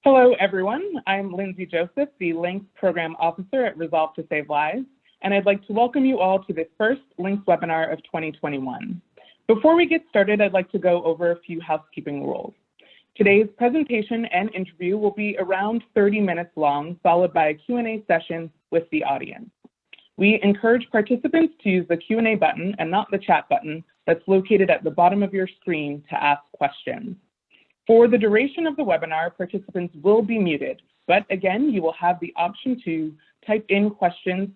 Hello, everyone. I'm Lindsay Joseph, the LINCS Program Officer at Resolve to Save Lives, and I'd like to welcome you all to this first LINCS webinar of 2021. Before we get started, I'd like to go over a few housekeeping rules. Today's presentation and interview will be around 30 minutes long, followed by a Q&A session with the audience. We encourage participants to use the Q&A button and not the chat button that's located at the bottom of your screen to ask questions. For the duration of the webinar, participants will be muted, but again, you will have the option to type in questions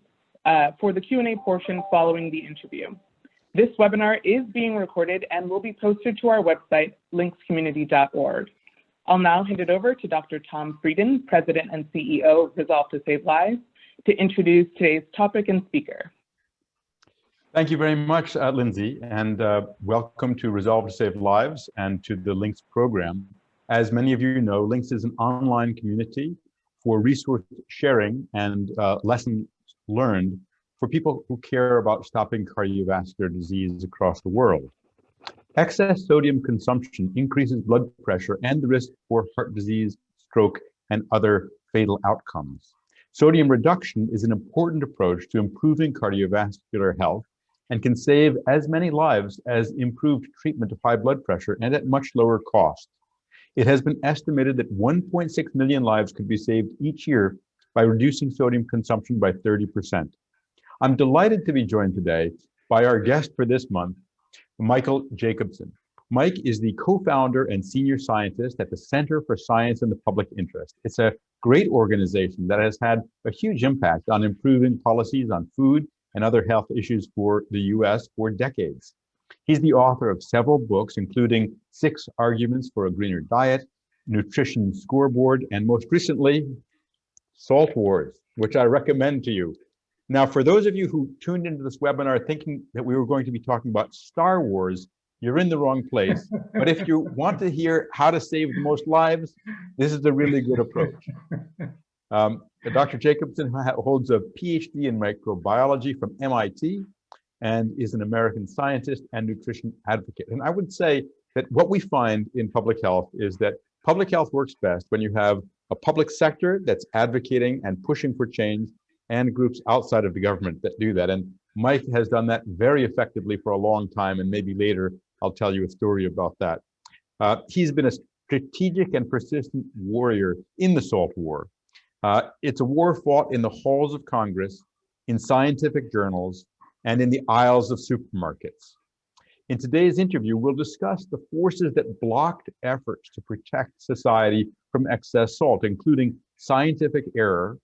for the Q&A portion following the interview. This webinar is being recorded and will be posted to our website, linkscommunity.org. I'll now hand it over to Dr. Tom Frieden, President and CEO of Resolve to Save Lives, to introduce today's topic and speaker. Thank you very much, Lindsay, and welcome to Resolve to Save Lives and to the LINCS program. As many of you know, LINCS is an online community for resource sharing and lessons learned for people who care about stopping cardiovascular disease across the world. Excess sodium consumption increases blood pressure and the risk for heart disease, stroke, and other fatal outcomes. Sodium reduction is an important approach to improving cardiovascular health and can save as many lives as improved treatment of high blood pressure and at much lower cost. It has been estimated that 1.6 million lives could be saved each year by reducing sodium consumption by 30%. I'm delighted to be joined today by our guest for this month, Michael Jacobson. Mike is the co-founder and senior scientist at the Center for Science in the Public Interest. It's a great organization that has had a huge impact on improving policies on food and other health issues for the US for decades. He's the author of several books, including 6 Arguments for a Greener Diet, Nutrition Scoreboard, and most recently, Salt Wars, which I recommend to you. Now, for those of you who tuned into this webinar thinking that we were going to be talking about Star Wars, you're in the wrong place. But if you want to hear how to save the most lives, this is a really good approach. Dr. Jacobson holds a PhD in microbiology from MIT and is an American scientist and nutrition advocate. And I would say that what we find in public health is that public health works best when you have a public sector that's advocating and pushing for change and groups outside of the government that do that. And Mike has done that very effectively for a long time, and maybe later I'll tell you a story about that. He's been a strategic and persistent warrior in the Salt War. It's a war fought in the halls of Congress, in scientific journals, and in the aisles of supermarkets. In today's interview, we'll discuss the forces that blocked efforts to protect society from excess salt, including scientific error,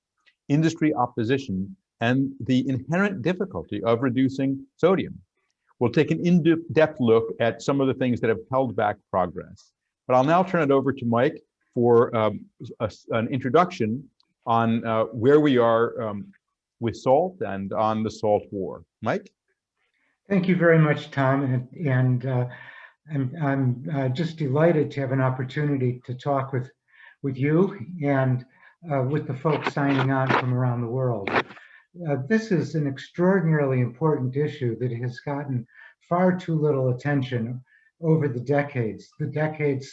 industry opposition, and the inherent difficulty of reducing sodium. We'll take an in-depth look at some of the things that have held back progress. But I'll now turn it over to Mike for an introduction on where we are with salt and on the salt war. Mike? Thank you very much, Tom. And I'm just delighted to have an opportunity to talk with you and with the folks signing on from around the world. This is an extraordinarily important issue that has gotten far too little attention over the decades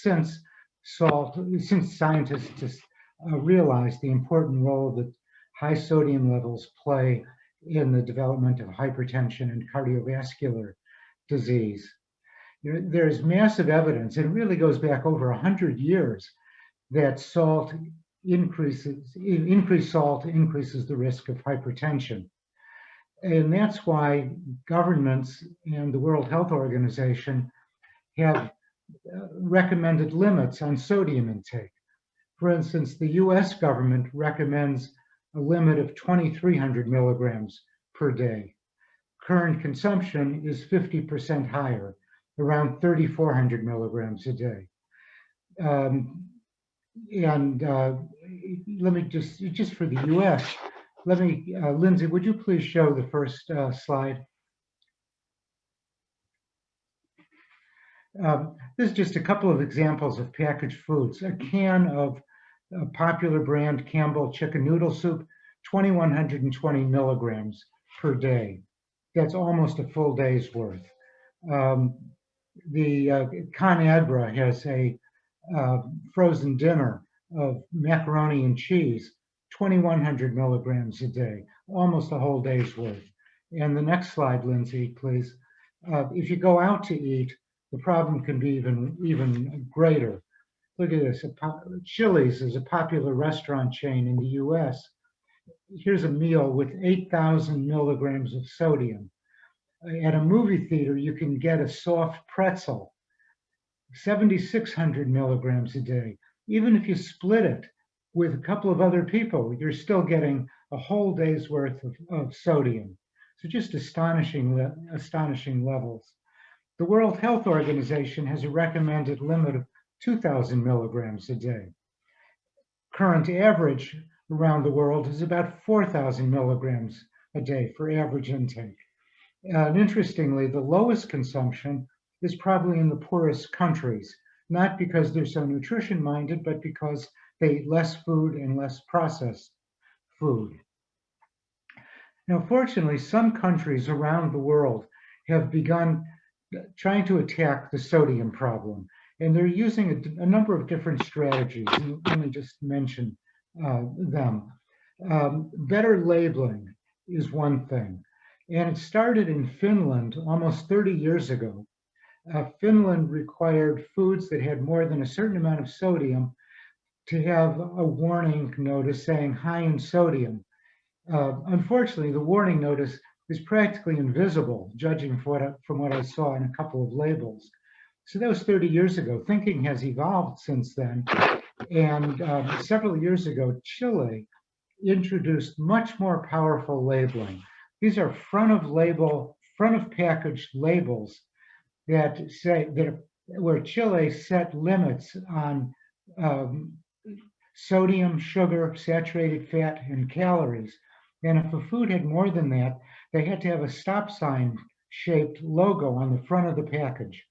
since scientists realized the important role that high sodium levels play in the development of hypertension and cardiovascular disease. There's massive evidence, and it really goes back over 100 years, that increased salt increases the risk of hypertension. And that's why governments and the World Health Organization have recommended limits on sodium intake. For instance, the US government recommends a limit of 2,300 milligrams per day. Current consumption is 50% higher, around 3,400 milligrams a day. Let me just for the US, Lindsay, would you please show the first slide? This is just a couple of examples of packaged foods. A can of popular brand Campbell chicken noodle soup, 2,120 milligrams per day. That's almost a full day's worth. The ConAgra has a frozen dinner of macaroni and cheese, 2,100 milligrams a day, almost a whole day's worth. And the next slide, Lindsay, please. If you go out to eat, the problem can be even greater. Look at this. Chili's is a popular restaurant chain in the US. Here's a meal with 8,000 milligrams of sodium. At a movie theater, you can get a soft pretzel, 7,600 milligrams a day. Even if you split it with a couple of other people, you're still getting a whole day's worth of sodium. So just astonishing levels. The World Health Organization has a recommended limit of 2,000 milligrams a day. Current average around the world is about 4,000 milligrams a day for average intake. And interestingly, the lowest consumption is probably in the poorest countries, not because they're so nutrition minded, but because they eat less food and less processed food. Now, fortunately, some countries around the world have begun trying to attack the sodium problem, and they're using a number of different strategies. And let me just mention them. Better labeling is one thing, and it started in Finland almost 30 years ago. Finland required foods that had more than a certain amount of sodium to have a warning notice saying high in sodium. Unfortunately, the warning notice is practically invisible, judging from what I saw in a couple of labels. So that was 30 years ago. Thinking has evolved since then. And several years ago, Chile introduced much more powerful labeling. These are front of package labels that say that where Chile set limits on sodium, sugar, saturated fat, and calories. And if a food had more than that, they had to have a stop sign shaped logo on the front of the package.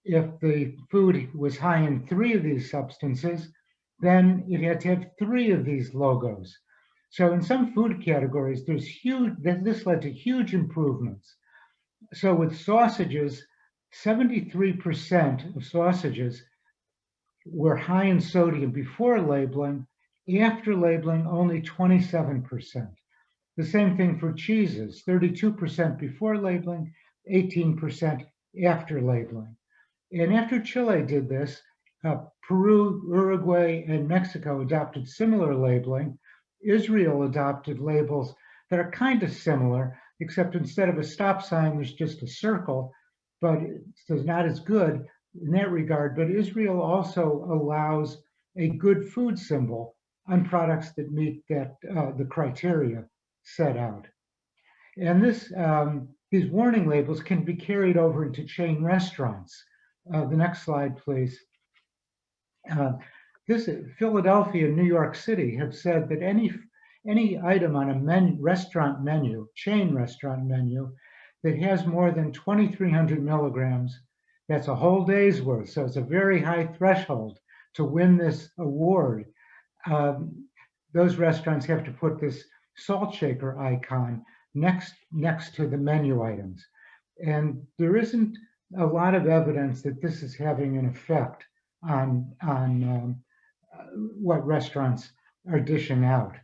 If the food was high in 3 of these substances, then it had to have 3 of these logos. So in some food categories, this led to huge improvements. So with sausages, 73% of sausages were high in sodium before labeling. After labeling, only 27%. The same thing for cheeses, 32% before labeling, 18% after labeling. And after Chile did this, Peru, Uruguay, and Mexico adopted similar labeling. Israel adopted labels that are kind of similar, except instead of a stop sign, there's just a circle, but it's not as good in that regard. But Israel also allows a good food symbol on products that meet the criteria set out. And these warning labels can be carried over into chain restaurants. The next slide, please. Philadelphia and New York City have said that any item on a restaurant menu, chain restaurant menu, that has more than 2,300 milligrams, that's a whole day's worth. So it's a very high threshold to win this award. Those restaurants have to put this salt shaker icon next to the menu items. And there isn't a lot of evidence that this is having an effect on what restaurants are dishing out.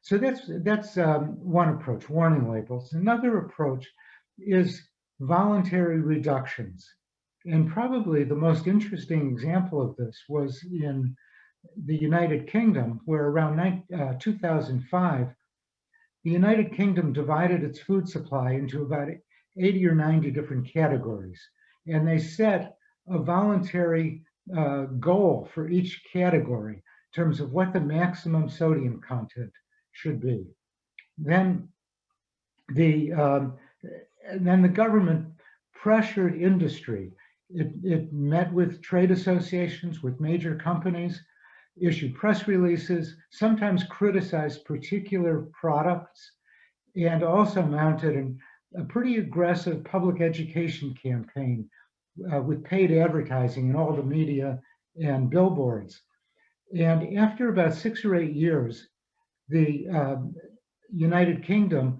So that's one approach, warning labels. Another approach is voluntary reductions. And probably the most interesting example of this was in the United Kingdom, where around 2005, the United Kingdom divided its food supply into about 80 or 90 different categories. And they set a voluntary goal for each category in terms of what the maximum sodium content should be. Then the government pressured industry. It met with trade associations, with major companies, issued press releases, sometimes criticized particular products, and also mounted a pretty aggressive public education campaign with paid advertising in all the media and billboards. And after about 6 or 8 years, the United Kingdom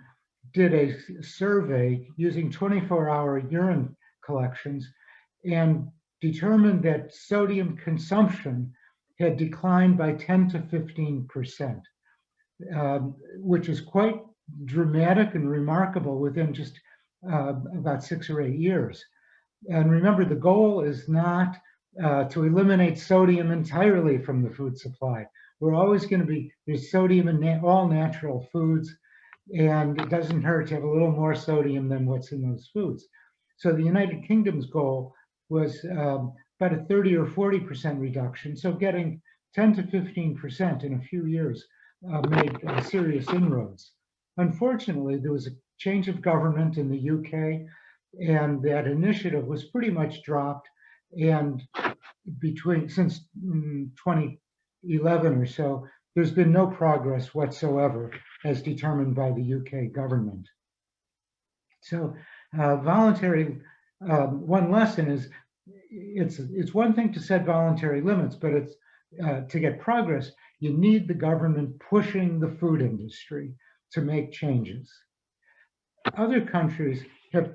did a survey using 24-hour urine collections and determined that sodium consumption had declined by 10 to 15%, which is quite dramatic and remarkable within just about 6 or 8 years. And remember, the goal is not to eliminate sodium entirely from the food supply. We're always going to be, there's sodium in all natural foods, and it doesn't hurt to have a little more sodium than what's in those foods. So the United Kingdom's goal was about a 30 or 40% reduction. So getting 10 to 15% in a few years made serious inroads. Unfortunately, there was a change of government in the UK, and that initiative was pretty much dropped. And since 2011 or so, there's been no progress whatsoever as determined by the UK government. So voluntary, one lesson is it's one thing to set voluntary limits, but it's to get progress, you need the government pushing the food industry to make changes. Other countries have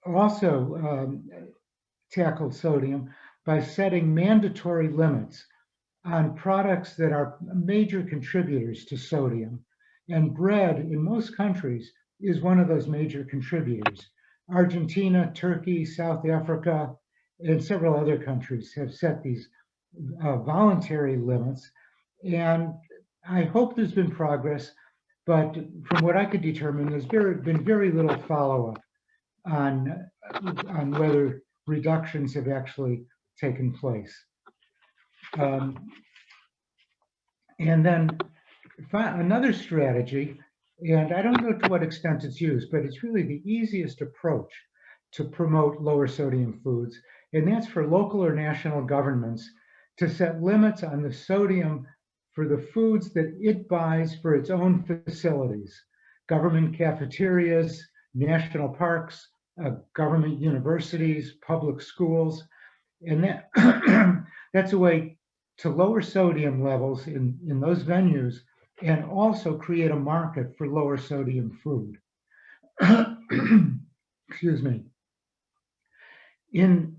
also tackled sodium by setting mandatory limits on products that are major contributors to sodium. And bread in most countries is one of those major contributors. Argentina, Turkey, South Africa, and several other countries have set these voluntary limits. And I hope there's been progress, but from what I could determine, there's been very little follow-up on whether reductions have actually taken place. And then another strategy, and I don't know to what extent it's used, but it's really the easiest approach to promote lower sodium foods, and that's for local or national governments to set limits on the sodium for the foods that it buys for its own facilities, government cafeterias, national parks, government universities, public schools, and that's a way to lower sodium levels in those venues and also create a market for lower sodium food. Excuse me. In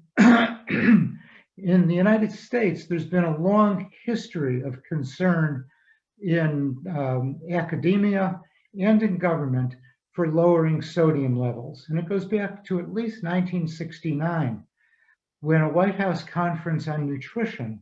the United States, there's been a long history of concern in academia and in government for lowering sodium levels. And it goes back to at least 1969, when a White House conference on nutrition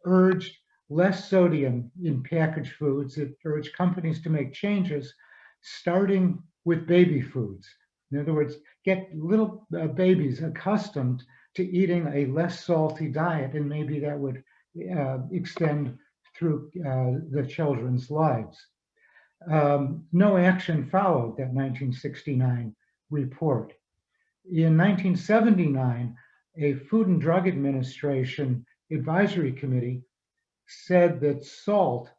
urged less sodium in packaged foods. It urged companies to make changes, starting with baby foods. In other words, get little babies accustomed to eating a less salty diet, and maybe that would extend through the children's lives. No action followed that 1969 report. In 1979, a Food and Drug Administration advisory committee said that salt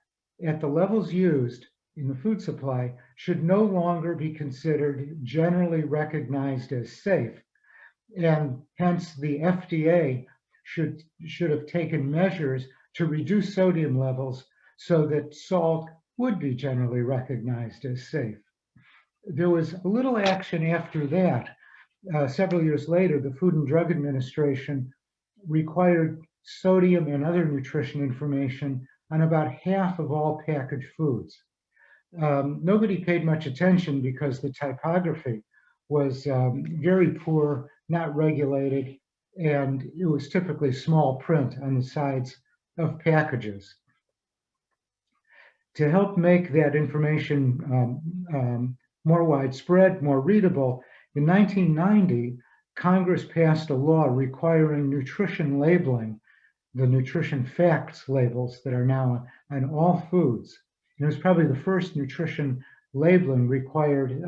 at the levels used in the food supply should no longer be considered generally recognized as safe, and hence the FDA should have taken measures to reduce sodium levels so that salt would be generally recognized as safe. There was a little action after that. Several years later, the Food and Drug Administration required sodium and other nutrition information on about half of all packaged foods. Nobody paid much attention because the typography was very poor, not regulated, and it was typically small print on the sides of packages. To help make that information more widespread, more readable, in 1990, Congress passed a law requiring nutrition labeling, the nutrition facts labels that are now on all foods. And it was probably the first nutrition labeling required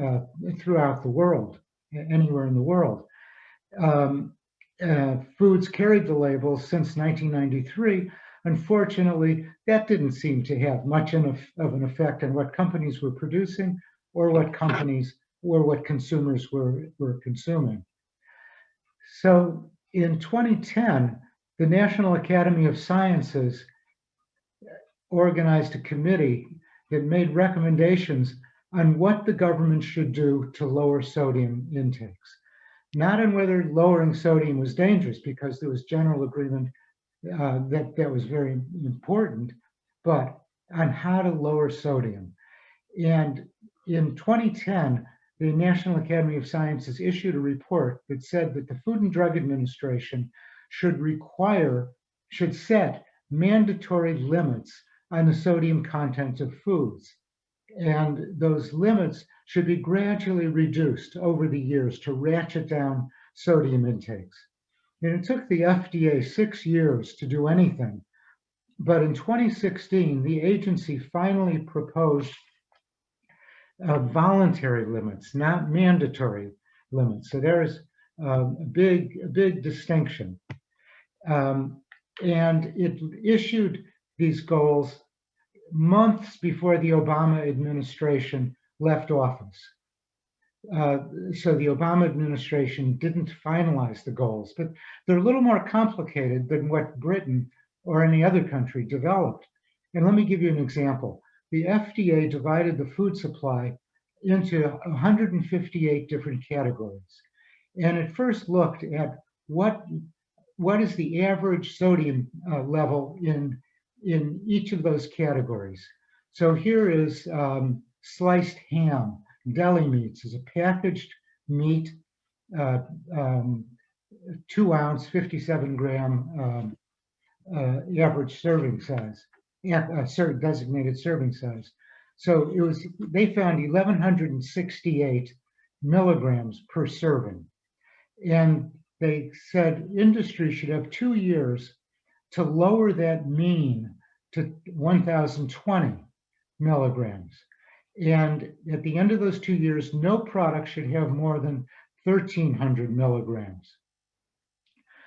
throughout the world, anywhere in the world. Foods carried the labels since 1993. Unfortunately, that didn't seem to have much of an effect on what companies were producing or what consumers were consuming. So in 2010, the National Academy of Sciences organized a committee that made recommendations on what the government should do to lower sodium intakes. not on whether lowering sodium was dangerous, because there was general agreement that was very important, but on how to lower sodium. And in 2010, the National Academy of Sciences issued a report that said that the Food and Drug Administration should set mandatory limits on the sodium content of foods. And those limits should be gradually reduced over the years to ratchet down sodium intakes. And it took the FDA 6 years to do anything. But in 2016, the agency finally proposed voluntary limits, not mandatory limits. So there's a big distinction. And it issued these goals months before the Obama administration left office. So the Obama administration didn't finalize the goals, but they're a little more complicated than what Britain or any other country developed. And let me give you an example. The FDA divided the food supply into 158 different categories. And it first looked at what is the average sodium level in each of those categories. So here is sliced ham. Deli meats is a packaged meat, 2 ounce, 57 gram average serving size, designated serving size. So they found 1,168 milligrams per serving. And they said industry should have 2 years to lower that mean to 1,020 milligrams. And at the end of those 2 years, no product should have more than 1,300 milligrams.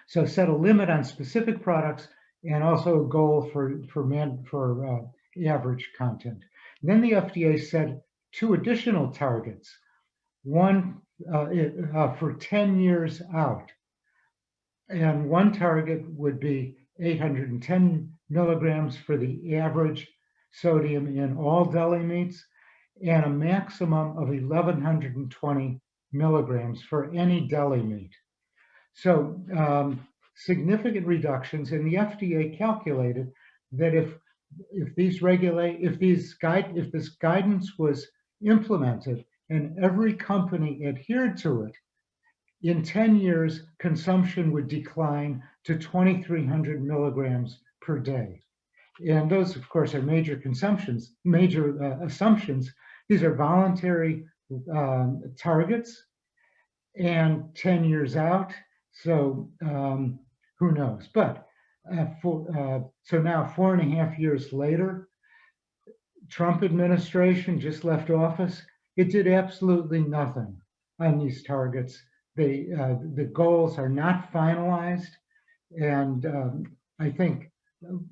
So set a limit on specific products and also a goal for average content. And then the FDA set 2 additional targets, one for 10 years out. And one target would be 810 milligrams for the average sodium in all deli meats, and a maximum of 1,120 milligrams for any deli meat. So significant reductions, and the FDA calculated that if this guidance was implemented and every company adhered to it, in 10 years, consumption would decline to 2,300 milligrams per day. And those, of course, are major assumptions. These are voluntary targets and 10 years out. So who knows? But so now 4.5 years later, Trump administration just left office. It did absolutely nothing on these targets. The goals are not finalized, and I think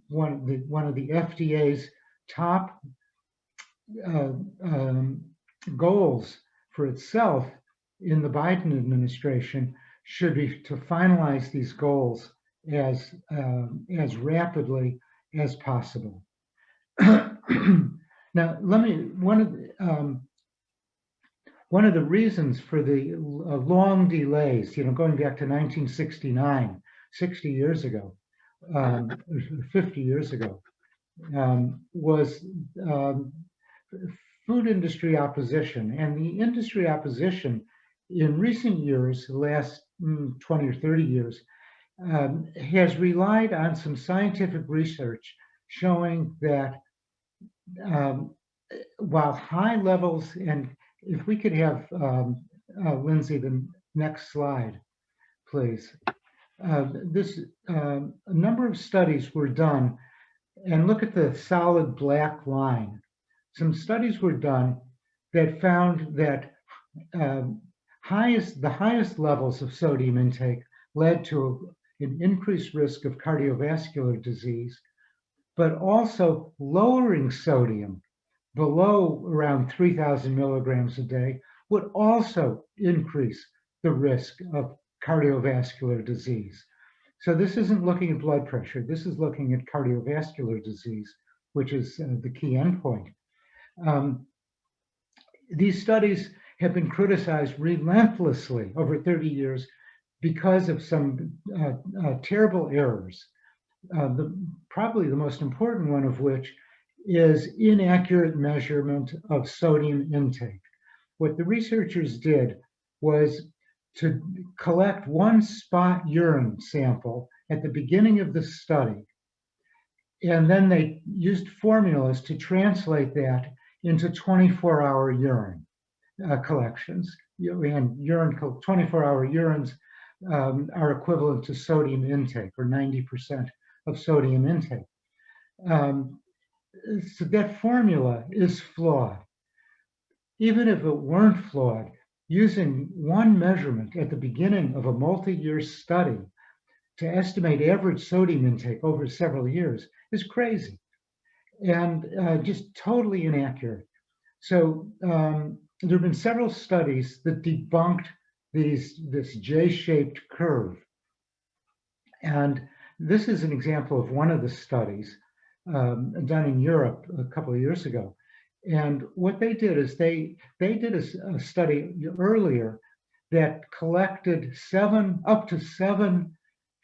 one of the FDA's top goals for itself in the Biden administration should be to finalize these goals as rapidly as possible. Now, one of the reasons for the long delays, going back to 1969, 60 years ago, 50 years ago, was food industry opposition. And the industry opposition in recent years, the last 20 or 30 years, has relied on some scientific research showing that while high levels, and if we could have Lindsay, the next slide, please. A number of studies were done, and look at the solid black line. Some studies were done that found that the highest levels of sodium intake led to an increased risk of cardiovascular disease, but also lowering sodium below around 3,000 milligrams a day would also increase the risk of cardiovascular disease. So this isn't looking at blood pressure, this is looking at cardiovascular disease, which is the key endpoint. These studies have been criticized relentlessly over 30 years because of some terrible errors. Probably the most important one of which is inaccurate measurement of sodium intake. What the researchers did was to collect one spot urine sample at the beginning of the study, and then they used formulas to translate that into 24-hour urine collections. And 24-hour urines are equivalent to sodium intake, or 90% of sodium intake. So that formula is flawed. Even if it weren't flawed, using one measurement at the beginning of a multi-year study to estimate average sodium intake over several years is crazy and just totally inaccurate. So there have been several studies that debunked this J-shaped curve. And this is an example of one of the studies done in Europe a couple of years ago. And what they did is they did a study earlier that collected up to seven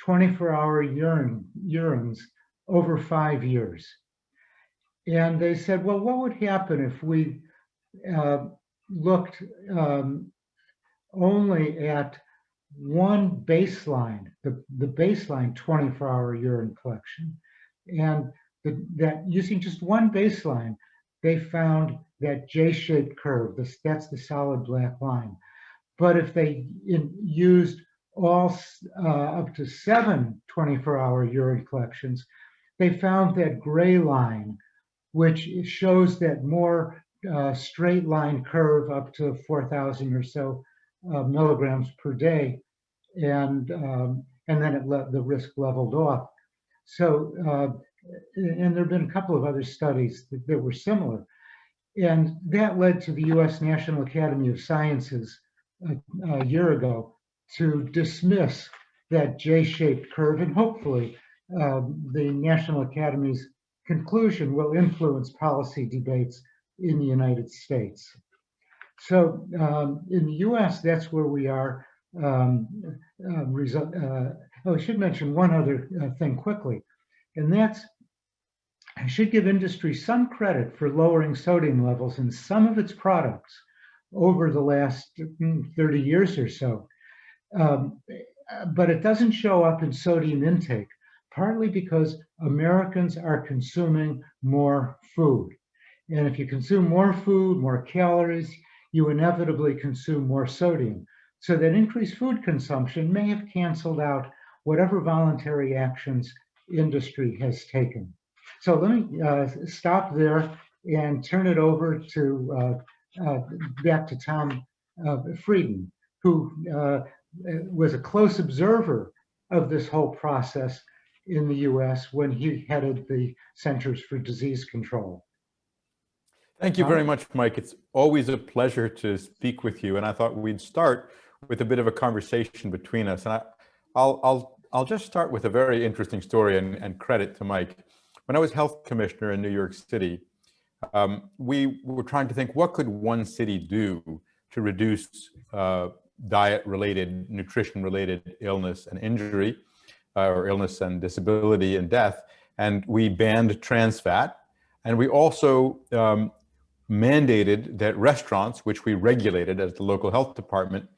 24-hour urines over 5 years. And they said, well, what would happen if we looked only at one baseline, the baseline 24-hour urine collection, and that using just one baseline, they found that J-shaped curve. That's the solid black line. But if they used all up to 7 24-hour urine collections, they found that gray line, which shows that more straight line curve up to 4,000 or so milligrams per day, and then the risk leveled off. So, and there have been a couple of other studies that were similar, and that led to the U.S. National Academy of Sciences a year ago to dismiss that J-shaped curve, and hopefully the National Academy's conclusion will influence policy debates in the United States. So in the US, that's where we are. I should mention one other thing quickly, and that's I should give industry some credit for lowering sodium levels in some of its products over the last 30 years or so. But it doesn't show up in sodium intake, partly because Americans are consuming more food. And if you consume more food, more calories, you inevitably consume more sodium. So that increased food consumption may have canceled out whatever voluntary actions industry has taken. So let me stop there and turn it over to back to Tom Frieden, who was a close observer of this whole process in the US when he headed the Centers for Disease Control. Thank you very much, Mike. It's always a pleasure to speak with you. And I thought we'd start with a bit of a conversation between us. And I'll just start with a very interesting story and credit to Mike. When I was health commissioner in New York City, we were trying to think, what could one city do to reduce diet-related, nutrition-related illness and injury, or illness and disability and death. And we banned trans fat. And we also mandated that restaurants, which we regulated as the local health department,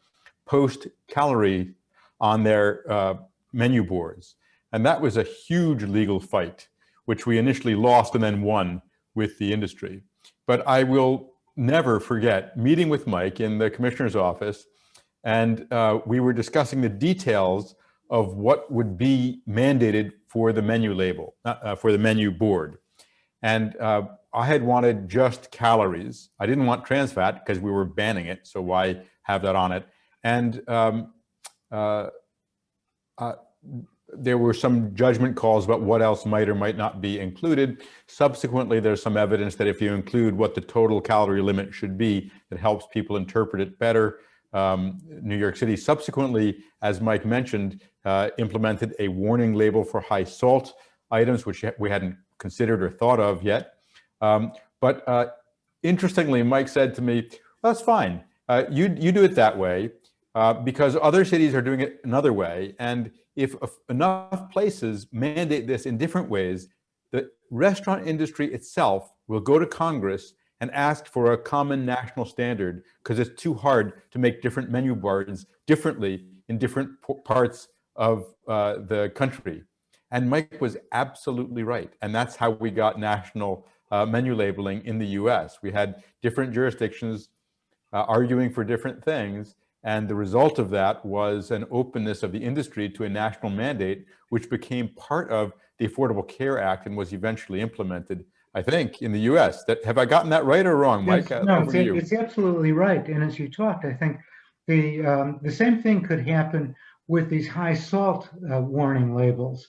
post calorie on their menu boards. And that was a huge legal fight, which we initially lost and then won with the industry. But I will never forget meeting with Mike in the commissioner's office, and we were discussing the details of what would be mandated for the menu label, for the menu board. And I had wanted just calories. I didn't want trans fat because we were banning it, so why have that on it? And there were some judgment calls about what else might or might not be included. Subsequently, there's some evidence that if you include what the total calorie limit should be, it helps people interpret it better. New York City subsequently, as Mike mentioned, implemented a warning label for high salt items, which we hadn't considered or thought of yet. But interestingly, Mike said to me, well, that's fine. You do it that way because other cities are doing it another way. And if enough places mandate this in different ways, the restaurant industry itself will go to Congress and ask for a common national standard because it's too hard to make different menu boards differently in different parts of the country. And Mike was absolutely right. And that's how we got national menu labeling in the US. We had different jurisdictions arguing for different things. And the result of that was an openness of the industry to a national mandate, which became part of the Affordable Care Act and was eventually implemented, I think, in the US. Have I gotten that right or wrong, Mike? Yes, no, Over to you. it's absolutely right. And as you talked, I think the same thing could happen with these high salt warning labels.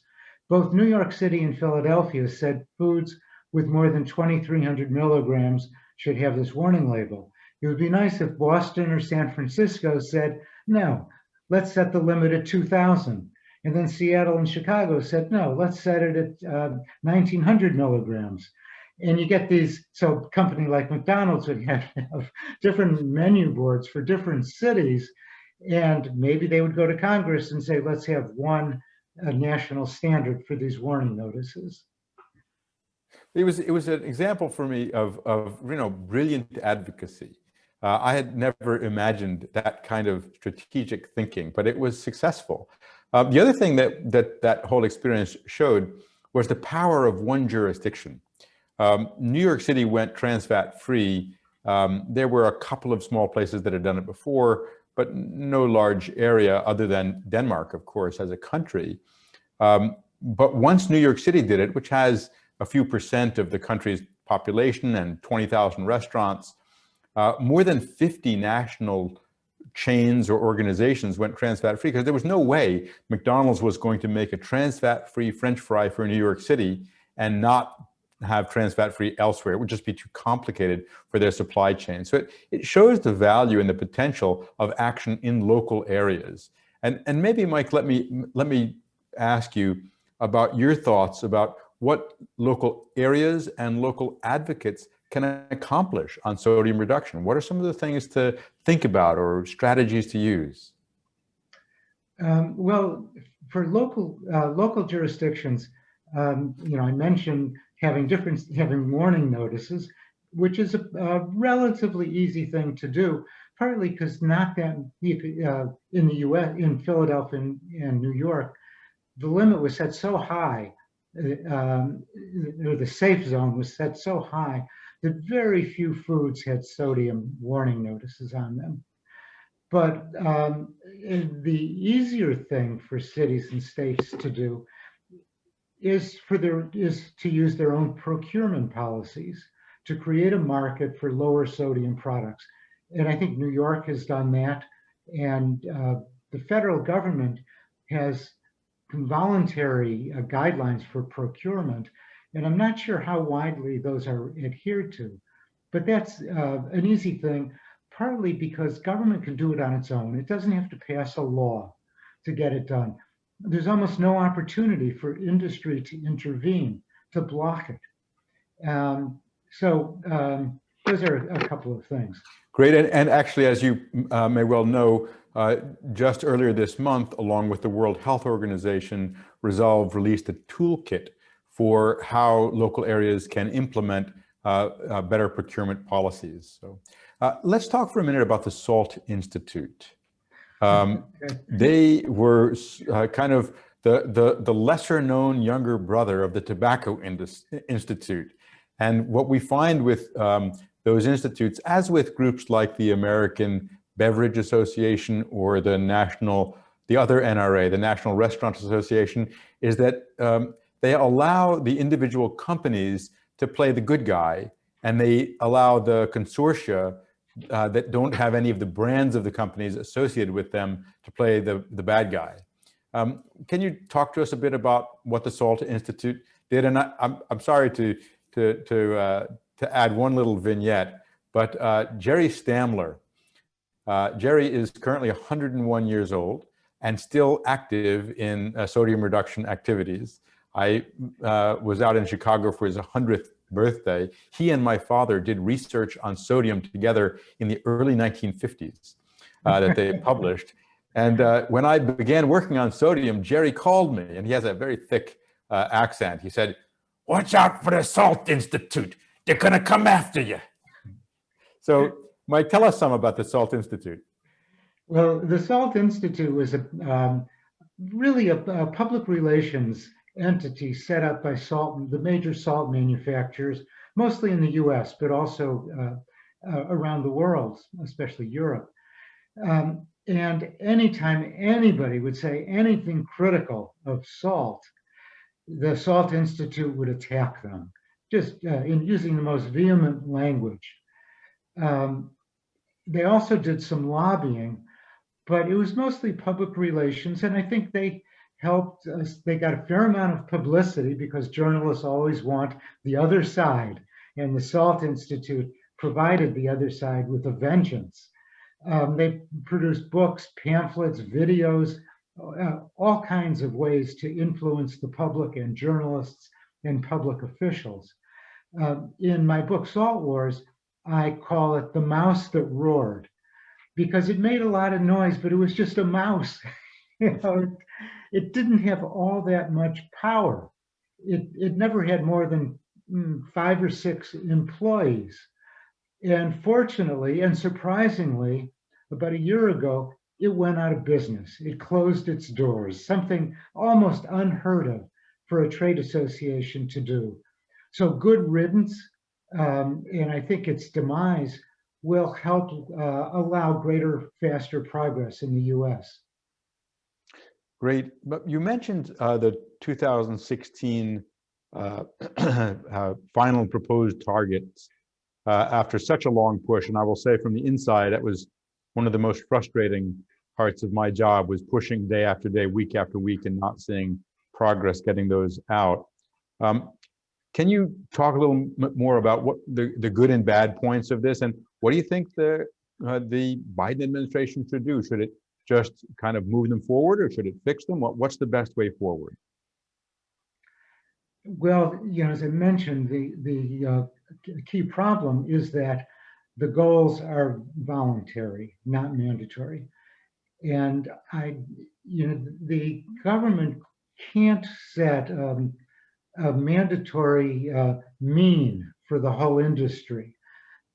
Both New York City and Philadelphia said foods with more than 2,300 milligrams should have this warning label. It would be nice if Boston or San Francisco said, no, let's set the limit at 2,000. And then Seattle and Chicago said, no, let's set it at 1,900 milligrams. And you get these, so a company like McDonald's would have different menu boards for different cities. And maybe they would go to Congress and say, let's have one national standard for these warning notices. It was an example for me of brilliant advocacy. I had never imagined that kind of strategic thinking, but it was successful. The other thing that whole experience showed was the power of one jurisdiction. New York City went trans fat free. There were a couple of small places that had done it before, but no large area other than Denmark, of course, as a country. But once New York City did it, which has a few percent of the country's population and 20,000 restaurants, more than 50 national chains or organizations went trans fat free because there was no way McDonald's was going to make a trans fat free French fry for New York City and not have trans fat free elsewhere. It would just be too complicated for their supply chain. So it shows the value and the potential of action in local areas. And maybe, Mike, let me ask you about your thoughts about what local areas and local advocates can accomplish on sodium reduction. What are some of the things to think about or strategies to use? Well, for local jurisdictions, I mentioned having warning notices, which is a relatively easy thing to do, partly because not that in the U.S., in Philadelphia and New York, the limit was set so high, or the safe zone was set so high that very few foods had sodium warning notices on them. But the easier thing for cities and states to do is to use their own procurement policies to create a market for lower sodium products. And I think New York has done that. And the federal government has voluntary guidelines for procurement. And I'm not sure how widely those are adhered to, but that's an easy thing, partly because government can do it on its own. It doesn't have to pass a law to get it done. There's almost no opportunity for industry to intervene, to block it. So those are a couple of things. Great, and actually, as you may well know, just earlier this month, along with the World Health Organization, Resolve released a toolkit for how local areas can implement better procurement policies. So let's talk for a minute about the SALT Institute. They were kind of the lesser known younger brother of the Tobacco Institute. And what we find with those institutes, as with groups like the American Beverage Association or the other NRA, the National Restaurant Association, is that they allow the individual companies to play the good guy, and they allow the consortia that don't have any of the brands of the companies associated with them to play the bad guy. Can you talk to us a bit about what the SALT Institute did? And I'm sorry to add one little vignette, but Jerry Stamler. Jerry is currently 101 years old and still active in sodium reduction activities. I was out in Chicago for his 100th birthday, he and my father did research on sodium together in the early 1950s that they published. And when I began working on sodium, Jerry called me, and he has a very thick accent. He said, "Watch out for the Salt Institute. They're going to come after you." So, Mike, tell us some about the Salt Institute. Well, the Salt Institute was really a public relations entity set up by the major salt manufacturers, mostly in the US, but also around the world, especially Europe. And anytime anybody would say anything critical of salt, the Salt Institute would attack them, just in using the most vehement language. They also did some lobbying, but it was mostly public relations, and I think they helped us. They got a fair amount of publicity because journalists always want the other side, and the Salt Institute provided the other side with a vengeance. They produced books, pamphlets, videos, all kinds of ways to influence the public and journalists and public officials. In my book, Salt Wars, I call it the mouse that roared, because it made a lot of noise, but it was just a mouse. It didn't have all that much power. It never had more than 5 or 6 employees. And fortunately and surprisingly, about a year ago, it went out of business. It closed its doors, something almost unheard of for a trade association to do. So good riddance, and I think its demise will help allow greater, faster progress in the US. Great. But you mentioned the 2016 final proposed targets after such a long push. And I will say from the inside, that was one of the most frustrating parts of my job, was pushing day after day, week after week, and not seeing progress getting those out. Can you talk a little more about what the good and bad points of this, and what do you think the Biden administration should do? Should it just kind of move them forward, or should it fix them? What's the best way forward? Well, as I mentioned, the key problem is that the goals are voluntary, not mandatory, and the government can't set a mandatory mean for the whole industry,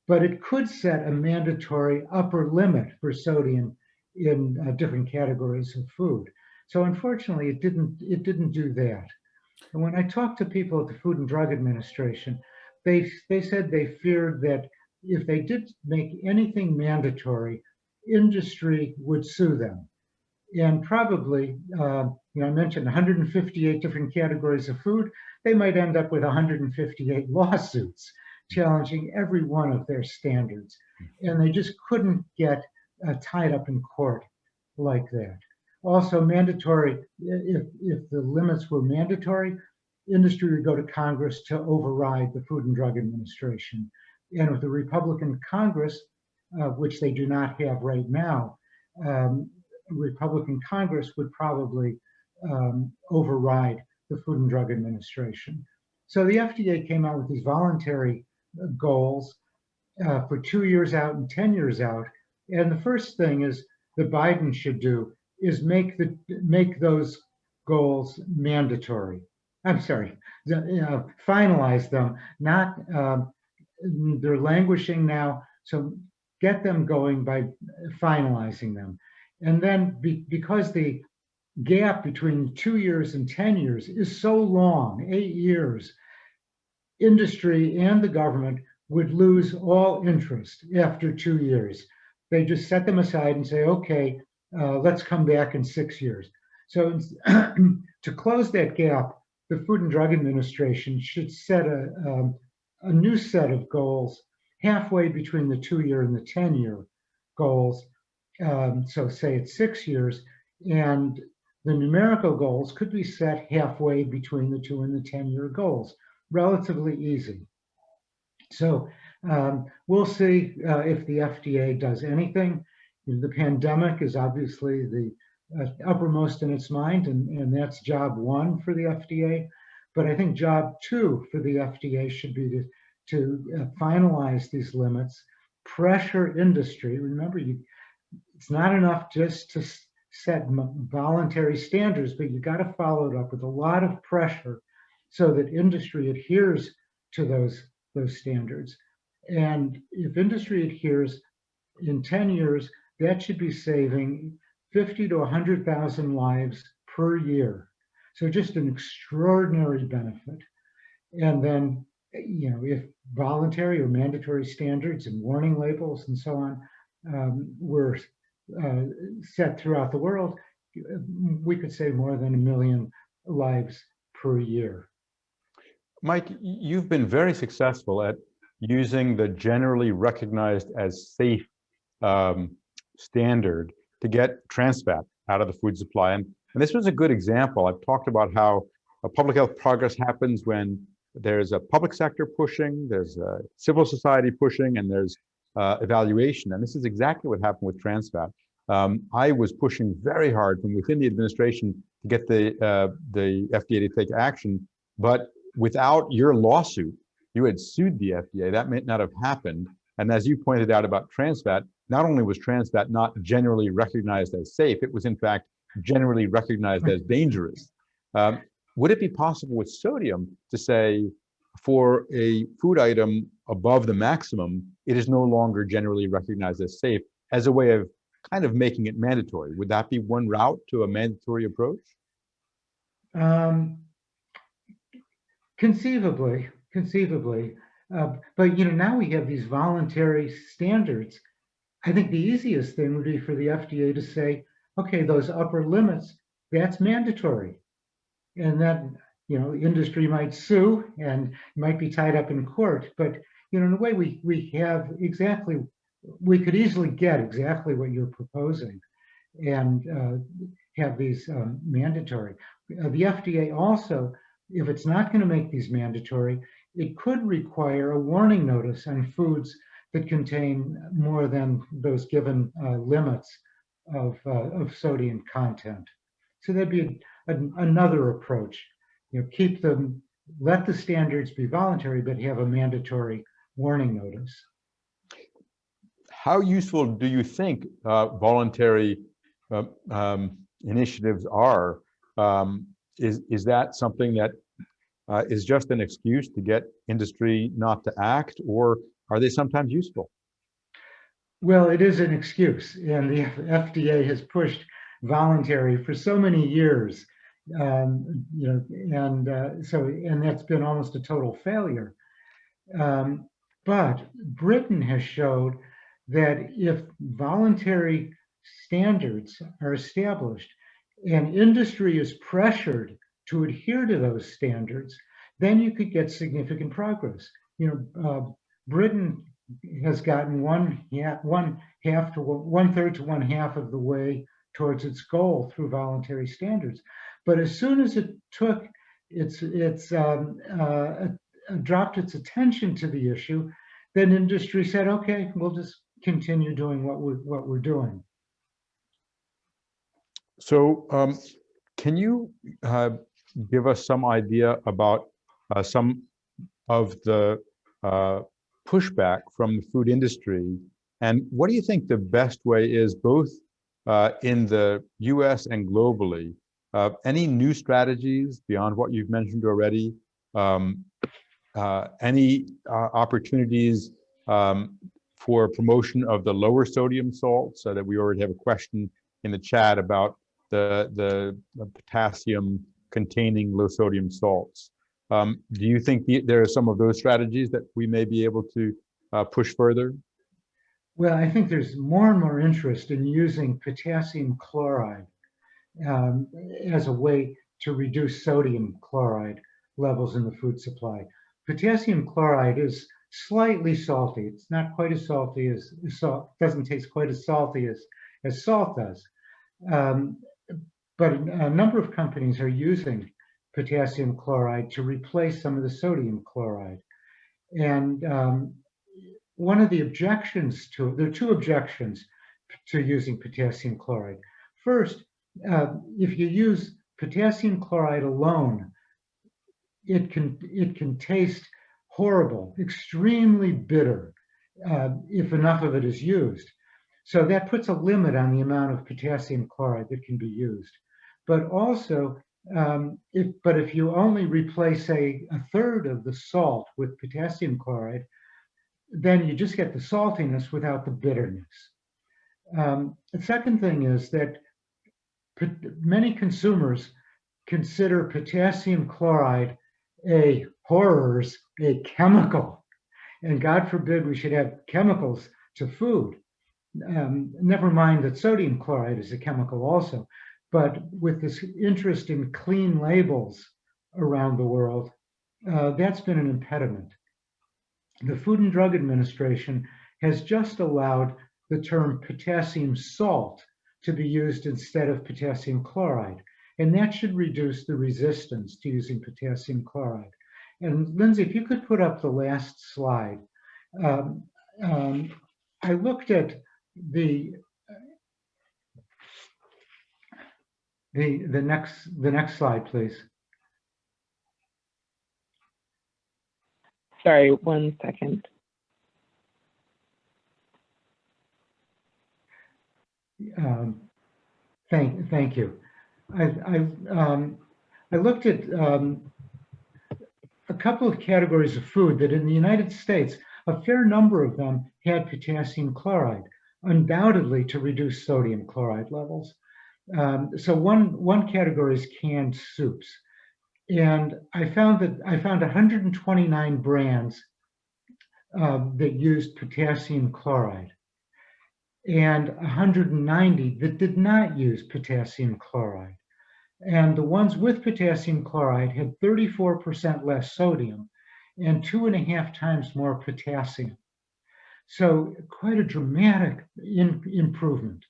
but it could set a mandatory upper limit for sodium in different categories of food. So unfortunately, it didn't do that. And when I talked to people at the Food and Drug Administration, they said they feared that if they did make anything mandatory, industry would sue them. And probably, I mentioned 158 different categories of food. They might end up with 158 lawsuits challenging every one of their standards. And they just couldn't get tied up in court like that. Also mandatory, if the limits were mandatory, industry would go to Congress to override the Food and Drug Administration. And with the Republican Congress, which they do not have right now, Republican Congress would probably override the Food and Drug Administration. So the FDA came out with these voluntary goals for 2 years out and 10 years out. And the first thing is that Biden should do is make those goals mandatory. I'm sorry, finalize them. Not they're languishing now, so get them going by finalizing them. And then because the gap between 2 years and 10 years is so long, 8 years, industry and the government would lose all interest after 2 years. They just set them aside and say, okay, let's come back in 6 years. So to close that gap, the Food and Drug Administration should set a new set of goals halfway between the 2-year and the 10-year goals. So say it's 6 years, and the numerical goals could be set halfway between the 2 and the 10-year goals. Relatively easy. So we'll see if the FDA does anything. The pandemic is obviously the uppermost in its mind, and that's job one for the FDA. But I think job two for the FDA should be to finalize these limits, pressure industry. Remember, it's not enough just to set voluntary standards, but you got to follow it up with a lot of pressure so that industry adheres to those standards. And if industry adheres, in 10 years, that should be saving 50 to 100,000 lives per year. So just an extraordinary benefit. And then, if voluntary or mandatory standards and warning labels and so on were set throughout the world, we could save more than 1 million lives per year. Mike, you've been very successful at using the generally recognized as safe standard to get trans fat out of the food supply. And this was a good example. I've talked about how public health progress happens when there's a public sector pushing, there's a civil society pushing, and there's evaluation. And this is exactly what happened with trans fat. I was pushing very hard from within the administration to get the FDA to take action, but without your lawsuit, you had sued the FDA, that may not have happened. And as you pointed out about trans fat, not only was trans fat not generally recognized as safe, it was in fact generally recognized as dangerous. Would it be possible with sodium to say, for a food item above the maximum, it is no longer generally recognized as safe, as a way of kind of making it mandatory? Would that be one route to a mandatory approach? Conceivably. But now we have these voluntary standards. I think the easiest thing would be for the FDA to say, okay, those upper limits, that's mandatory. And then, industry might sue and might be tied up in court. But, in a way, we have exactly, we could easily get exactly what you're proposing and have these mandatory. The FDA also, if it's not going to make these mandatory, it could require a warning notice on foods that contain more than those given limits of sodium content. So that'd be another approach. Keep them, let the standards be voluntary, but have a mandatory warning notice. How useful do you think voluntary initiatives are? Is that something that is just an excuse to get industry not to act, or are they sometimes useful? Well, it is an excuse, and the FDA has pushed voluntary for so many years, and that's been almost a total failure. But Britain has showed that if voluntary standards are established and industry is pressured to adhere to those standards, then you could get significant progress. Britain has gotten one third to one half of the way towards its goal through voluntary standards. But as soon as it took dropped its attention to the issue, then industry said, okay, we'll just continue doing what we're doing. So can you give us some idea about some of the pushback from the food industry, and what do you think the best way is, both in the US and globally? Any new strategies beyond what you've mentioned already? Any opportunities for promotion of the lower sodium salts, so that we already have a question in the chat about the potassium containing low sodium salts. Do you think there are some of those strategies that we may be able to push further? Well, I think there's more and more interest in using potassium chloride as a way to reduce sodium chloride levels in the food supply. Potassium chloride is slightly salty. It's not quite as salty as salt, doesn't taste quite as salty as salt does. But a number of companies are using potassium chloride to replace some of the sodium chloride. And one of the objections there are two objections to using potassium chloride. First, if you use potassium chloride alone, it can taste horrible, extremely bitter, if enough of it is used. So that puts a limit on the amount of potassium chloride that can be used. But also, if you only replace a third of the salt with potassium chloride, then you just get the saltiness without the bitterness. The second thing is that many consumers consider potassium chloride a chemical. And God forbid we should have chemicals to food. Never mind that sodium chloride is a chemical also. But with this interest in clean labels around the world, that's been an impediment. The Food and Drug Administration has just allowed the term potassium salt to be used instead of potassium chloride. And that should reduce the resistance to using potassium chloride. And Lindsay, if you could put up the last slide. I looked at the next slide, please. Sorry, 1 second. Thank you. I looked at a couple of categories of food that in the United States, a fair number of them had potassium chloride, undoubtedly to reduce sodium chloride levels. So one category is canned soups. And I found 129 brands that used potassium chloride and 190 that did not use potassium chloride. And the ones with potassium chloride had 34% less sodium and 2.5 times more potassium. So quite a dramatic improvement.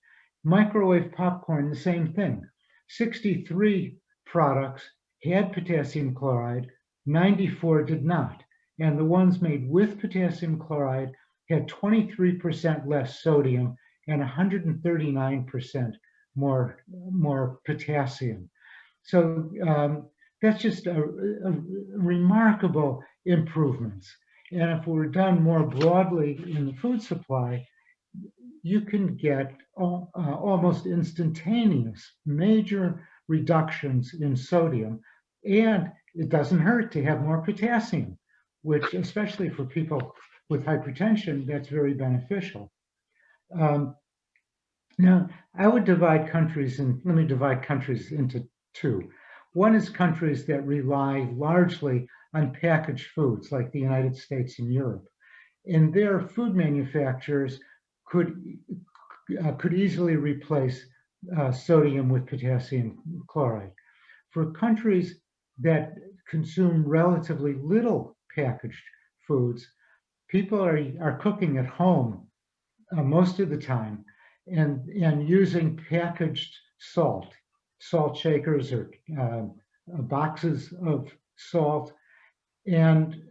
Microwave popcorn, the same thing. 63 products had potassium chloride, 94 did not. And the ones made with potassium chloride had 23% less sodium and 139% more potassium. So that's just a remarkable improvements. And if it were done more broadly in the food supply, you can get almost instantaneous major reductions in sodium, and it doesn't hurt to have more potassium, which especially for people with hypertension, that's very beneficial. Now, I would divide countries, and let me divide countries into two. One is countries that rely largely on packaged foods, like the United States and Europe. And their food manufacturers could easily replace sodium with potassium chloride. For countries that consume relatively little packaged foods, people are cooking at home most of the time and using packaged salt shakers or boxes of salt, and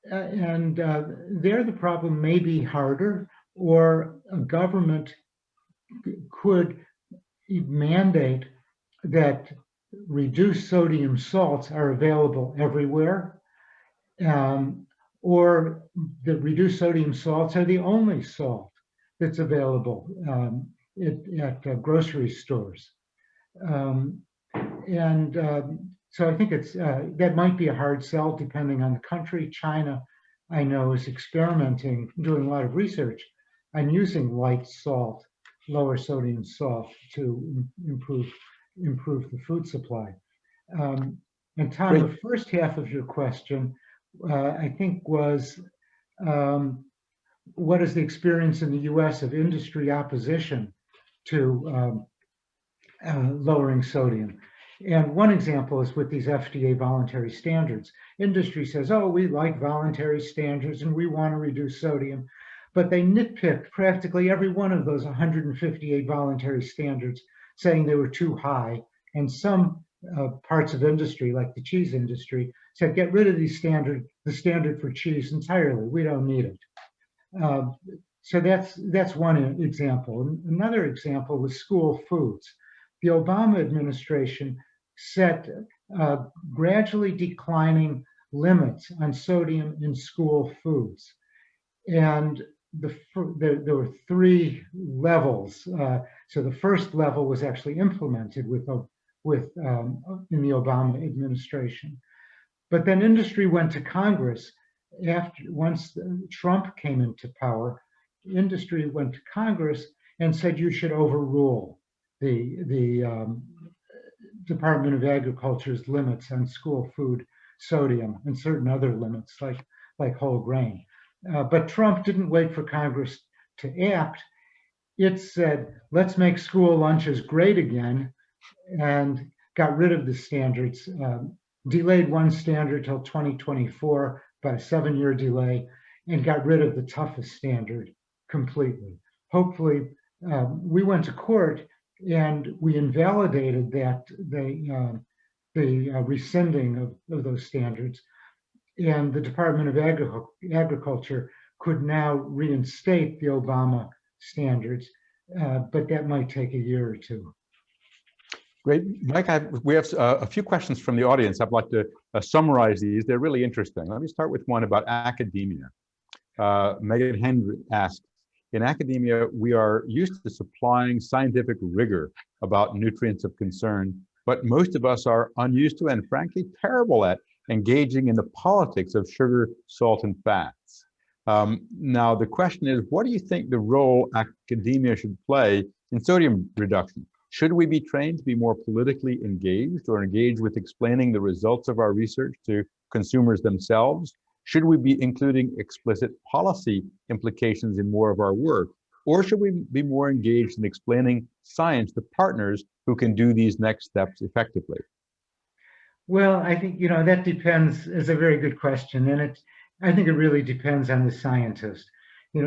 there the problem may be harder, or a government could mandate that reduced sodium salts are available everywhere, or the reduced sodium salts are the only salt that's available at grocery stores. So I think that might be a hard sell depending on the country. China, I know, is experimenting, doing a lot of research on using light salt, lower sodium salt, to improve the food supply. And Tom, the first half of your question, I think, was what is the experience in the US of industry opposition to lowering sodium? And one example is with these FDA voluntary standards. Industry says, oh, we like voluntary standards and we want to reduce sodium, but they nitpicked practically every one of those 158 voluntary standards, saying they were too high. And some parts of industry, like the cheese industry, said, get rid of the standard for cheese entirely. We don't need it. So that's one example. Another example was school foods. The Obama administration set gradually declining limits on sodium in school foods. And there were 3 levels. So the first level was actually implemented in the Obama administration. But then industry went to Congress once Trump came into power. Industry went to Congress and said you should overrule the Department of Agriculture's limits on school food sodium and certain other limits like whole grain. But Trump didn't wait for Congress to act. It said, let's make school lunches great again, and got rid of the standards, delayed one standard till 2024 by a 7-year delay, and got rid of the toughest standard completely. Hopefully, we went to court and we invalidated the rescinding of those standards. And the Department of Agriculture could now reinstate the Obama standards, but that might take a year or 2. Great. Mike, we have a few questions from the audience. I'd like to summarize these. They're really interesting. Let me start with one about academia. Megan Henry asks, in academia, we are used to supplying scientific rigor about nutrients of concern, but most of us are unused to and frankly terrible at engaging in the politics of sugar, salt, and fats. Now, the question is, what do you think the role academia should play in sodium reduction? Should we be trained to be more politically engaged or engaged with explaining the results of our research to consumers themselves? Should we be including explicit policy implications in more of our work? Or should we be more engaged in explaining science to partners who can do these next steps effectively? Well, I think, that depends, is a very good question. And I think it really depends on the scientist.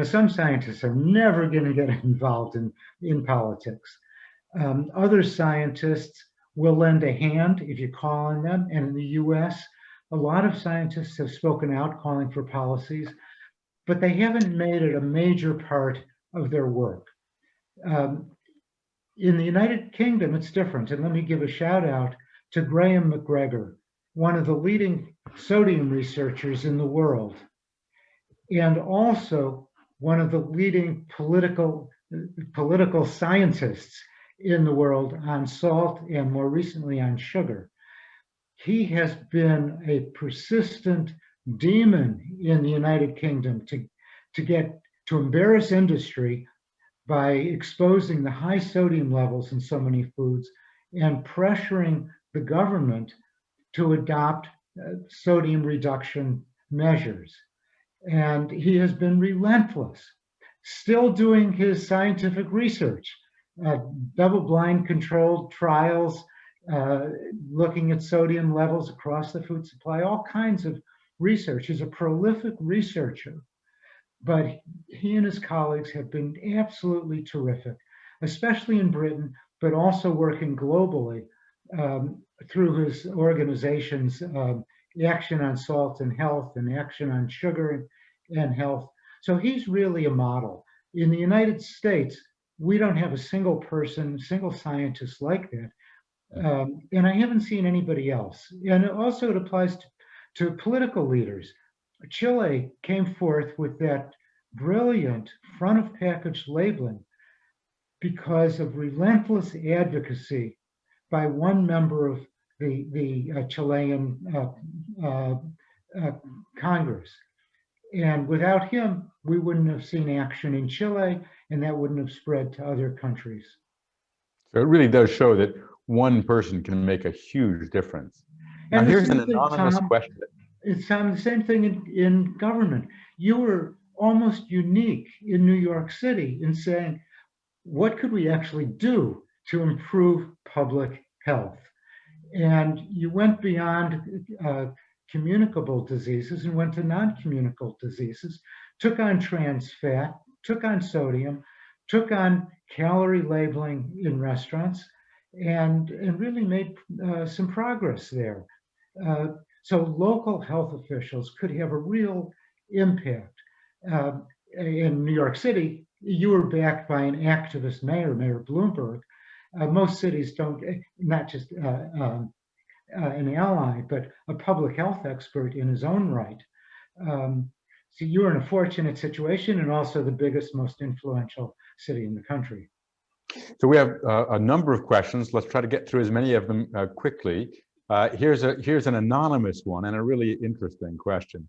Some scientists are never going to get involved in politics. Other scientists will lend a hand if you call on them. And in the US, a lot of scientists have spoken out calling for policies, but they haven't made it a major part of their work. In the United Kingdom, it's different. And let me give a shout out to Graham McGregor, one of the leading sodium researchers in the world, and also one of the leading political scientists in the world on salt and more recently on sugar. He has been a persistent demon in the United Kingdom to embarrass industry by exposing the high sodium levels in so many foods and pressuring the government to adopt sodium reduction measures. And he has been relentless, still doing his scientific research, double-blind controlled trials, looking at sodium levels across the food supply, all kinds of research. He's a prolific researcher, but he and his colleagues have been absolutely terrific, especially in Britain, but also working globally through his organizations, Action on Salt and Health and Action on Sugar and Health. So he's really a model. In the United States, we don't have a single person, single scientist like that. And I haven't seen anybody else. And also it applies to political leaders. Chile came forth with that brilliant front of package labeling because of relentless advocacy by one member of the Chilean Congress. And without him, we wouldn't have seen action in Chile, and that wouldn't have spread to other countries. So it really does show that one person can make a huge difference. Now, here's an anonymous question. It's the same thing in government. You were almost unique in New York City in saying, what could we actually do to improve public health? And you went beyond communicable diseases and went to non-communicable diseases, took on trans fat, took on sodium, took on calorie labeling in restaurants, and really made some progress there. So local health officials could have a real impact. In New York City, you were backed by an activist mayor, Mayor Bloomberg. Most cities don't, not just an ally, but a public health expert in his own right. So you're in a fortunate situation, and also the biggest, most influential city in the country. So we have a number of questions. Let's try to get through as many of them quickly. Here's an anonymous one and a really interesting question.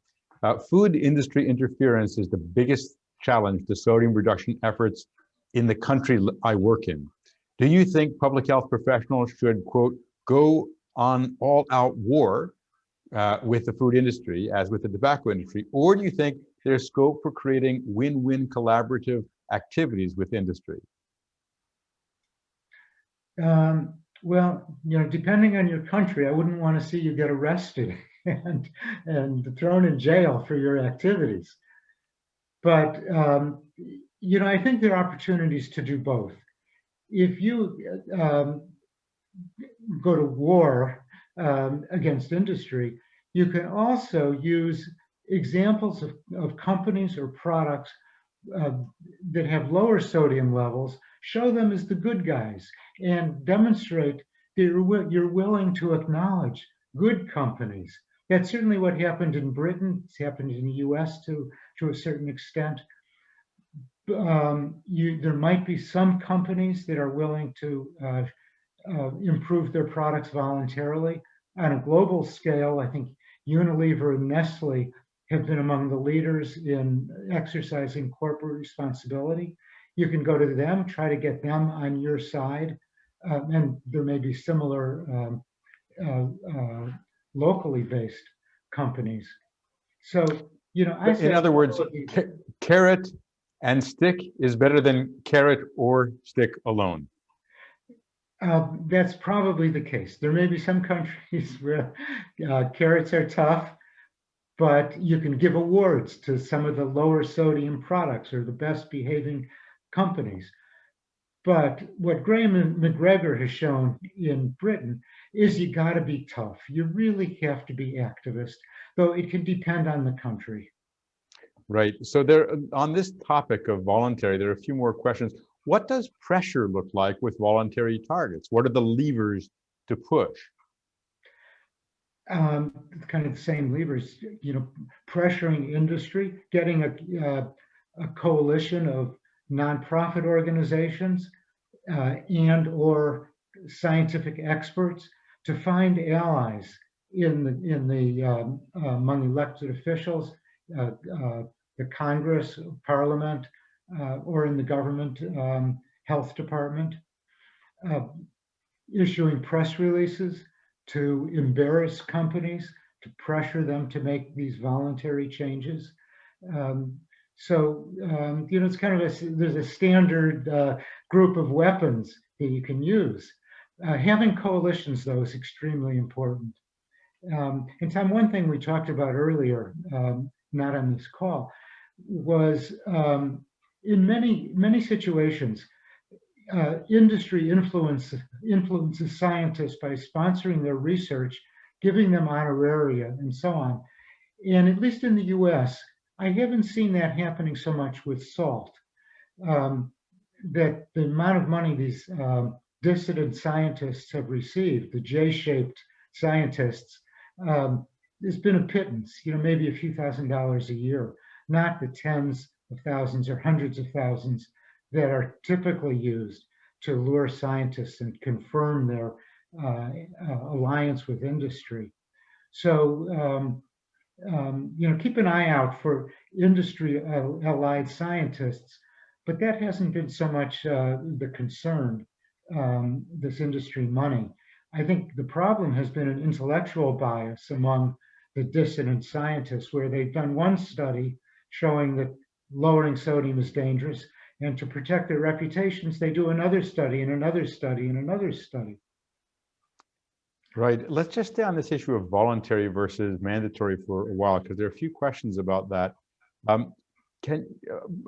Food industry interference is the biggest challenge to sodium reduction efforts in the country I work in. Do you think public health professionals should, quote, go on all-out war with the food industry as with the tobacco industry, or do you think there's scope for creating win-win collaborative activities with industry? Well, depending on your country, I wouldn't want to see you get arrested and thrown in jail for your activities. But I think there are opportunities to do both. If you go to war against industry, you can also use examples of companies or products that have lower sodium levels, show them as the good guys, and demonstrate that you're willing to acknowledge good companies. That's certainly what happened in Britain. It's happened in the US to a certain extent. There might be some companies that are willing to improve their products voluntarily. On a global scale, I think Unilever and Nestle have been among the leaders in exercising corporate responsibility. You can go to them, try to get them on your side, and there may be similar locally based companies. So, in other words, carrot and stick is better than carrot or stick alone. That's probably the case. There may be some countries where carrots are tough, but you can give awards to some of the lower sodium products or the best behaving companies. But what Graham McGregor has shown in Britain is you got to be tough. You really have to be activist, though it can depend on the country. Right. So on this topic of voluntary, there are a few more questions. What does pressure look like with voluntary targets? What are the levers to push? Kind of the same levers, pressuring industry, getting a coalition of nonprofit organizations and or scientific experts to find allies among elected officials, the Congress, Parliament, or in the government health department, issuing press releases to embarrass companies, to pressure them to make these voluntary changes. It's kind of there's a standard group of weapons that you can use. Having coalitions, though, is extremely important. And Tom, one thing we talked about earlier, not on this call, was in many situations, industry influences scientists by sponsoring their research, giving them honoraria, and so on. And at least in the US, I haven't seen that happening so much with salt. That the amount of money these dissident scientists have received, the J-shaped scientists, there's been a pittance, maybe a few $1,000s a year, not the tens of thousands or hundreds of thousands that are typically used to lure scientists and confirm their alliance with industry. So, keep an eye out for industry allied scientists, but that hasn't been so much the concern, this industry money. I think the problem has been an intellectual bias among the dissident scientists, where they've done one study showing that lowering sodium is dangerous, and to protect their reputations, they do another study and another study and another study. Right. Let's just stay on this issue of voluntary versus mandatory for a while, because there are a few questions about that.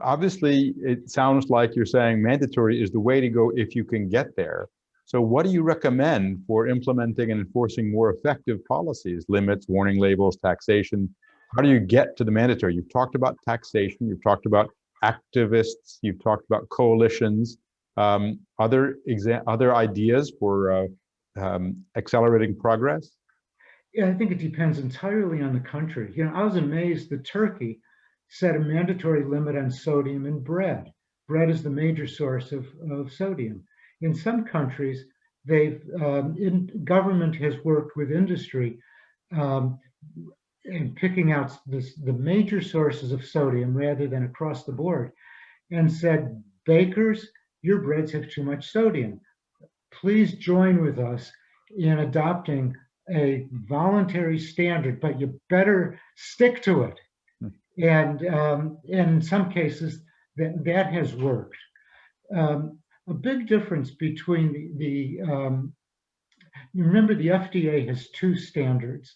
Obviously, it sounds like you're saying mandatory is the way to go if you can get there. So what do you recommend for implementing and enforcing more effective policies, limits, warning labels, taxation? How do you get to the mandatory? You've talked about taxation, you've talked about activists, you've talked about coalitions. Other ideas for accelerating progress? I think it depends entirely on the country. I was amazed that Turkey set a mandatory limit on sodium in bread. Bread is the major source of sodium. In some countries, government has worked with industry in picking out the major sources of sodium rather than across the board, and said, bakers, your breads have too much sodium. Please join with us in adopting a voluntary standard, but you better stick to it. And in some cases, that has worked. A big difference between you remember the FDA has two standards,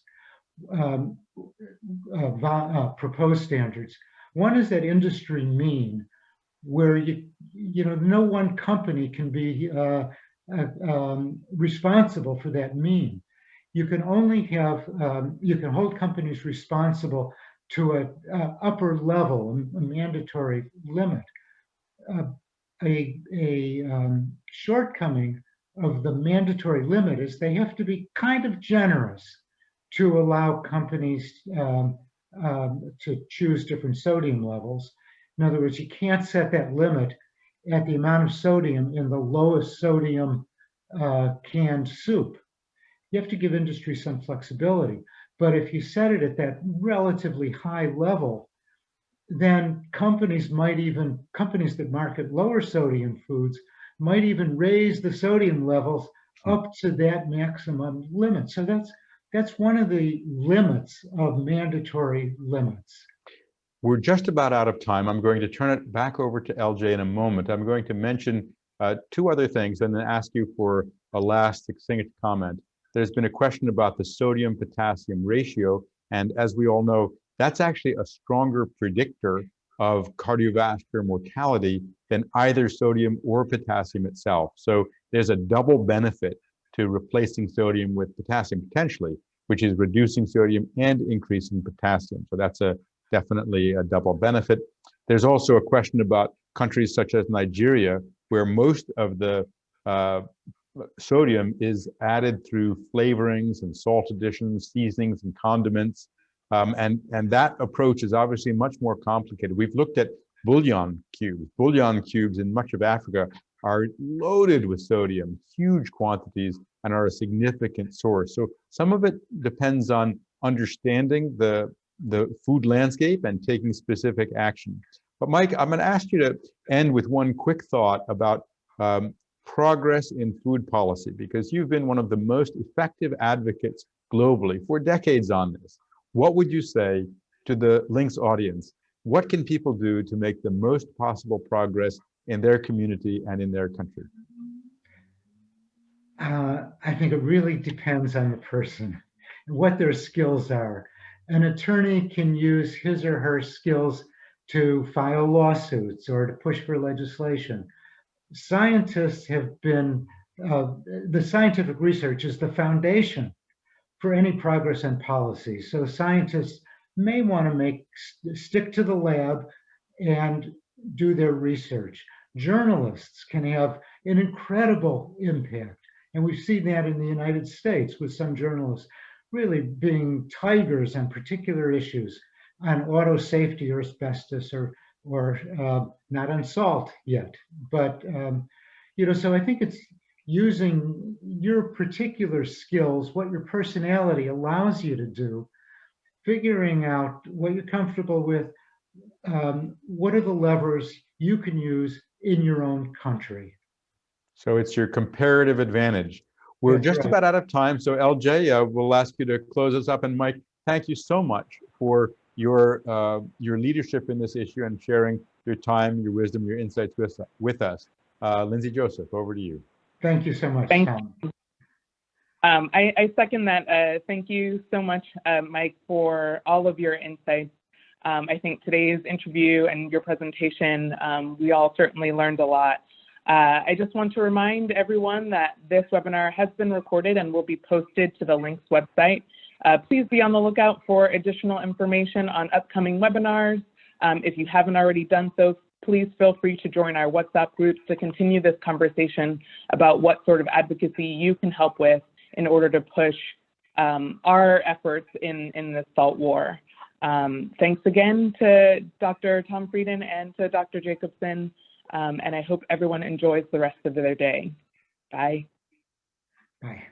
proposed standards. One is that industry mean, where no one company can be responsible for that mean. You can only have you can hold companies responsible to an upper level, a mandatory limit. A shortcoming of the mandatory limit is they have to be kind of generous to allow companies to choose different sodium levels. In other words, you can't set that limit at the amount of sodium in the lowest sodium canned soup. You have to give industry some flexibility. But if you set it at that relatively high level, then companies that market lower sodium foods might even raise the sodium levels up to that maximum limit. So that's one of the limits of mandatory limits. We're just about out of time. I'm going to turn it back over to LJ in a moment. I'm going to mention two other things and then ask you for a last succinct comment. There's been a question about the sodium-potassium ratio, and as we all know, that's actually a stronger predictor of cardiovascular mortality than either sodium or potassium itself. So there's a double benefit to replacing sodium with potassium potentially, which is reducing sodium and increasing potassium. So that's definitely a double benefit. There's also a question about countries such as Nigeria, where most of the sodium is added through flavorings and salt additions, seasonings and condiments. And that approach is obviously much more complicated. We've looked at bouillon cubes. Bouillon cubes in much of Africa are loaded with sodium, huge quantities, and are a significant source. So some of it depends on understanding the food landscape and taking specific action. But Mike, I'm going to ask you to end with one quick thought about progress in food policy, because you've been one of the most effective advocates globally for decades on this. What would you say to the Links audience? What can people do to make the most possible progress in their community and in their country? I think it really depends on the person and what their skills are. An attorney can use his or her skills to file lawsuits or to push for legislation. Scientists have been, the scientific research is the foundation for any progress in policy. So scientists may want to stick to the lab and do their research. Journalists can have an incredible impact. And we've seen that in the United States with some journalists really being tigers on particular issues on auto safety or asbestos or not on salt yet. But, so I think it's using your particular skills, what your personality allows you to do, figuring out what you're comfortable with, what are the levers you can use in your own country. So it's your comparative advantage. We're That's just right. about out of time. So LJ, we'll ask you to close us up. And Mike, thank you so much for your leadership in this issue and sharing your time, your wisdom, your insights with us. Lindsay Joseph, over to you. Thank you so much, Thank Tom. I second that. Thank you so much, Mike, for all of your insights. I think today's interview and your presentation, we all certainly learned a lot. I just want to remind everyone that this webinar has been recorded and will be posted to the Links website. Please be on the lookout for additional information on upcoming webinars. If you haven't already done so, please feel free to join our WhatsApp groups to continue this conversation about what sort of advocacy you can help with in order to push our efforts in the salt war. Thanks again to Dr. Tom Frieden and to Dr. Jacobson, and I hope everyone enjoys the rest of their day. Bye. Bye.